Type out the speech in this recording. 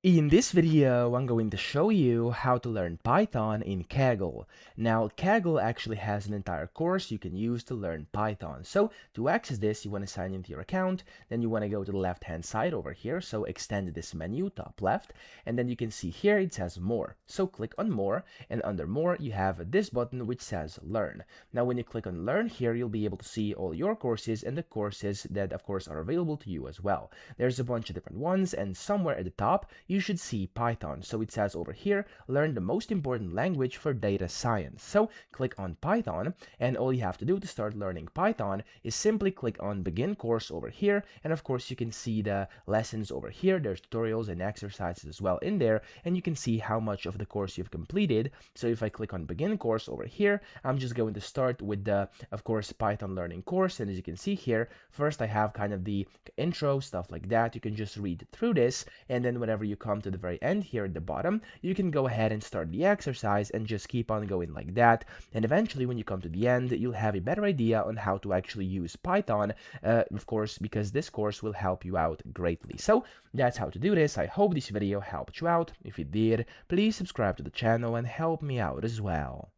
In this video, I'm going to show you how to learn Python in Kaggle. Now, Kaggle actually has an entire course you can use to learn Python. So to access this, you want to sign into your account, then you want to go to the left-hand side over here, so extend this menu, top left, and then you can see here it says More. So click on More, and under More, you have this button which says Learn. Now, when you click on Learn here, you'll be able to see all your courses and the courses that, of course, are available to you as well. There's a bunch of different ones, and somewhere at the top, you should see Python. So it says over here, learn the most important language for data science. So click on Python, and all you have to do to start learning Python is simply click on begin course over here. And of course, you can see the lessons over here. There's tutorials and exercises as well in there, and you can see how much of the course you've completed. So if I click on begin course over here, I'm just going to start with the, of course, Python learning course. And as you can see here, first I have kind of the intro, stuff like that. You can just read through this, and then whenever you come to the very end here at the bottom, you can go ahead and start the exercise and just keep on going like that. And eventually, when you come to the end, you'll have a better idea on how to actually use Python, of course, because this course will help you out greatly. So that's how to do this. I hope this video helped you out. If it did, please subscribe to the channel and help me out as well.